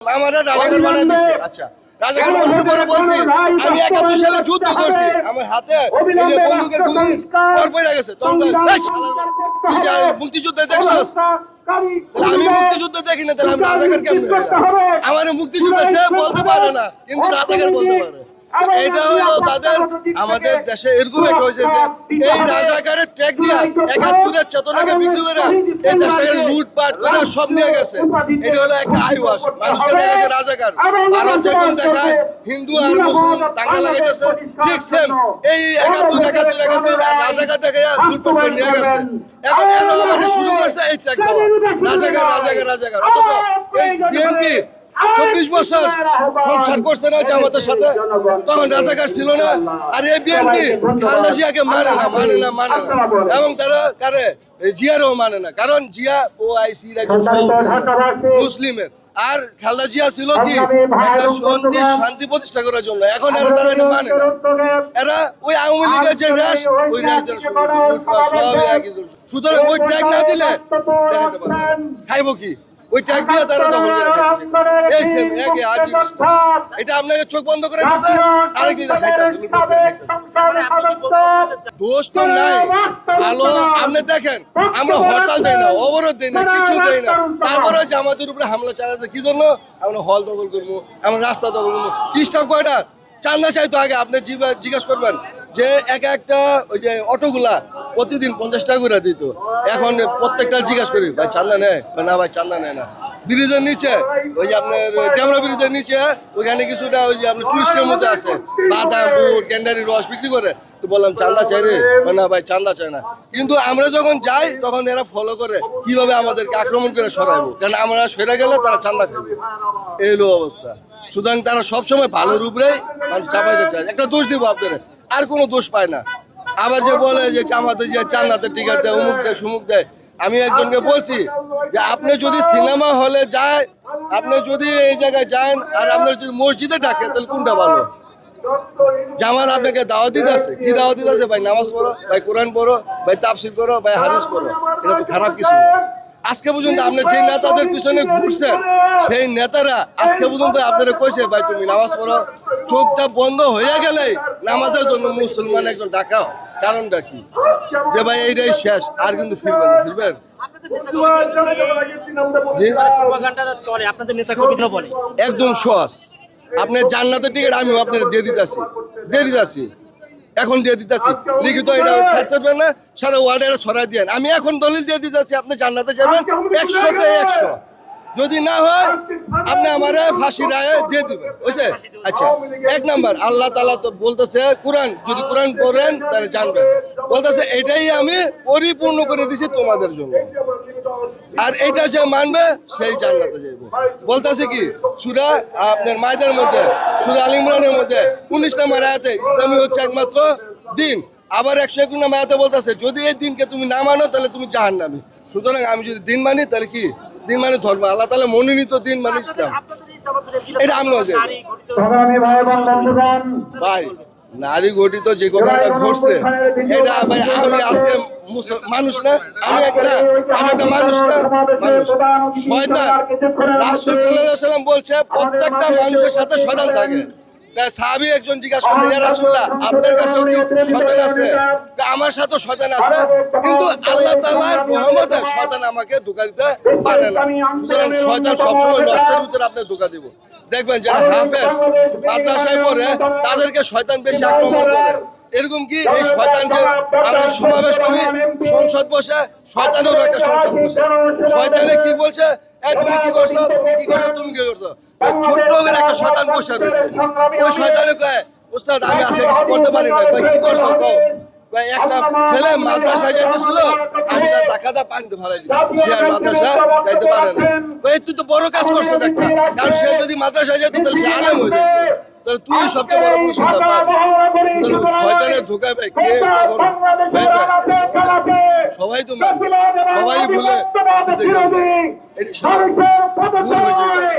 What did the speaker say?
আমার রাজাকার বানাই দিচ্ছে। আচ্ছা, রাজাকার বানানোর পরে বলছি আমি ৭১ সালে যুদ্ধ করছি, আমার হাতে এই যে বন্দুকের গুলি পর পড়ে গেছে। তখন মুক্তিযুদ্ধে দেখছস? আমি মুক্তিযুদ্ধ দেখি না, তাহলে আমি রাজাকার কেমন? আমার মুক্তিযুদ্ধ সে বলতে পারে না, কিন্তু রাজাকার বলতে পারে। এটা হলো তাদের, আমাদের দেশে এরকম একটা হয়েছে যে এই রাজাকারের ট্যাগ দিয়া ৭১-এর চেতনাকে বিক্রি করে এই দেশটাকে লুটপাট করে সব নিয়ে গেছে। এটা হলো একটা আইওয়াশ, মানুষকে দেখাচ্ছে রাজাকার। ভারত যেমন দেখায় হিন্দু আর মুসলিম দাঙ্গা লাগাইতেছে, ঠিক সেম এই ৭১ রাজাকার দেখে লুটপাট করে নিয়ে গেছে। এখন এরা আবার শুরু করছে এই ট্যাগ দেওয়া, রাজাকার রাজাকার রাজাকার। অথচ এই বিএনপি ২৪ বছর সংসার করছে না জামাতের সাথে, তখন রাজাকার ছিল না। আর এই বিএনপি খালেদা জিয়াকে মানে না, মানে না, মানে না, এবং তারা কারে জিয়ারও মানে না, কারণ জিয়া ওআইসির একজন মুসলিমের। আর খালেদা জিয়া ছিল কি একটা শান্তি প্রতিষ্ঠা করার জন্য। এখন এরা তারা এটা মানে না, এরা ওই আওয়ামী লীগের যে রেশ, ওই রেশ সবই একই। সুতরাং ওই ট্যাগ না দিলে দেখাতে পারবে, খাইব কি? ওই ট্যাগ দিয়ে তারা দখল করে এই সেম একই আজ এটা আপনাকে চোখ বন্ধ করে দিয়েছে, আরেক দিন খাইতেছে। দোষ তো নাই, ভালো আপনি দেখেন আমরা হরতাল দেই না, অবরোধ দেই না, কিছু দেই না, তারপরে জামাতের উপরে হামলা চালাচ্ছে কি জন্য? আমরা হল দখল করবো, আমরা রাস্তা দখল করবো। স্টাফ কয়টা চান্দা চাইতো আগে আপনি জিজ্ঞাসা করবেন যে একটা ওই যে অটোগুলা প্রতিদিন ৫০ টাকা করে দিত, এখন প্রত্যেকটা জিজ্ঞাসা করি ভাই চান্দা নেয় না? ভাই চান্দা নেয় না। ব্রিজের নিচে ওই যে আপনার ডেমরা ব্রিজের নিচে ওইখানে কিছুটা ওই যে আপনার টুরিস্টের মধ্যে আছে, বাদাম বুট ক্যান্ডারি রস বিক্রি করে। তো বললাম চান্দা চাই রে, না ভাই চান্দা চায় না। কিন্তু আমরা যখন যাই তখন এরা ফলো করে কিভাবে আমাদেরকে আক্রমণ করে সরাইবো, কারণ আমরা সরে গেলে তারা চান্দা খাবে। এই হলো অবস্থা। সুতরাং তারা সবসময় ভালোর উপরেই মানুষ চাপাইতে চায়। একটা দোষ দিব আপনারা, আর কোনো দোষ পায় না। আবার যে বলে যে জামাতে যে জান্নাতের টিকিট দেয়, অমুক দেয়, সুমুক দেয়। আমি একজনকে বলছি যে আপনি যদি সিনেমা হলে যায়, আপনি যদি এই জায়গায় যান আর আপনার যদি মসজিদে ডাকে, তাহলে কোনটা ভালো? জামাত আপনাকে দাওয়াত দিতে আছে, কি দাওয়াত দিতে আছে? ভাই নামাজ পড়ো, ভাই কোরআন পড়ো, ভাই তাফসির করো, ভাই হাদিস পড়ো। এটা তো খারাপ কিছু না। আজকে পর্যন্ত আপনি যে নেতাদের পিছনে ঘুরছেন, সেই নেতারা আজকে পর্যন্ত আপনারা কইছে ভাই তুমি নামাজ পড়ো। চোখটা বন্ধ হয়ে গেলে নামাজের জন্য মুসলমান একজন ডাকা হয়। কারণটা কি? যে ভাই এইটাই শেষ, আর কিন্তু ফিরবেন না। ফিরবেন একদম সহজ। আপনার জান্নাতের টিকিট আমিও আপনার দিয়ে দিতেছি, এখন দিয়ে দিতেছি লিখিত। এটা ছাড়তে না, সারা ওয়ার্ডে ছড়াই দিয়ে আমি এখন দলিল দিয়ে দিতেছি, আপনি জান্নাতে যাবেন ১০০-তে ১০০। যদি না হয় আপনি আমার ফাঁসি রায়ে দিয়ে দিবেন, বুঝছে? আচ্ছা, ১ নাম্বার আল্লাহ তাআলা তো বলতেছে কোরআন, যদি কোরআন পড়েন তাহলে জানবেন, বলতেছে এটাই আমি পরিপূর্ণ করে দিছি তোমাদের জন্য, আর এইটা যে মানবে সেই জান্নাতে যাইব। বলতেছে কি সূরা আপনার মায়দার মধ্যে, সূরা আল ইমরানের মধ্যে ১৯ নম্বর আয়াতে ইসলামই হচ্ছে একমাত্র দিন। আবার ১০১ নম্বর আয়াতে বলতেছে যদি এই দিনকে তুমি না মানো তাহলে তুমি জাহান্নামী। সুতরাং আমি যদি দিন মানি তাহলে কি? দিন মানে ধর্ম, আল্লাহ তাআলা মনোনীত দিন মানে ইসলাম। এটা আমরা ভাই নারী গঠিত যে ঘটনাটা ঘটছে, এটা ভাই আমি আজকে মানুষ না, আমি একটা মানুষ না, মানুষ। শয়তান রাসূল সাল্লাল্লাহু আলাইহি ওয়াসাল্লাম বলছে প্রত্যেকটা মানুষের সাথে শয়তান থাকে। সাহাবী একজন জিজ্ঞাসা করছে ইয়া রাসূলুল্লাহ আপনার কাছেও কি শয়তান আছে? আমার সাথেও শয়তান আছে, কিন্তু আল্লাহ তাআলার রহমতে শয়তান আমাকে ধোঁকা দিতে পারে না। সুতরাং শয়তান সবসময় নফসের ভিতরে আপনি ধোঁকা দিব। দেখবেন যারা হাফেজ মাদ্রাসায় পড়ে তাদেরকে শয়তান বেশি আক্রমণ করে। এরকম কি এই শয়তান যে আমরা সমাবেশ করি, সংসদ বসে, শয়তানেরও একটা সংসদ বসে। শয়তানে কি বলছে? তুমি কি করছো, তুমি কি করছো, তুমি কি করছো? ছোট্ট করে একটা শয়তান বসে রয়েছে। ওই শয়তানে কয় উস্তাদ আমি আজকে কিছু করতে পারি না। ভাই কি করছো কও? ভাই একটা ছেলে মাদ্রাসায় যাইতেছিল, আমি তার টাকাটা পানিতে ফেলাই দিচ্ছি, সে আর মাদ্রাসা যাইতে পারে না। ভাই তুই তো বড় কাজ করছো একটা, কারণ সে যদি মাদ্রাসায় যেত তাহলে সে আলেম হয়ে যেত, তাহলে তুই সবচেয়ে বড় পুরস্কারটা পাবি। শয়তানের ধোঁকায় ভাই কে কখন হয়ে যায়? সবাই তো মানুষ, সবাই ভুলে ভুল হয়ে যায়।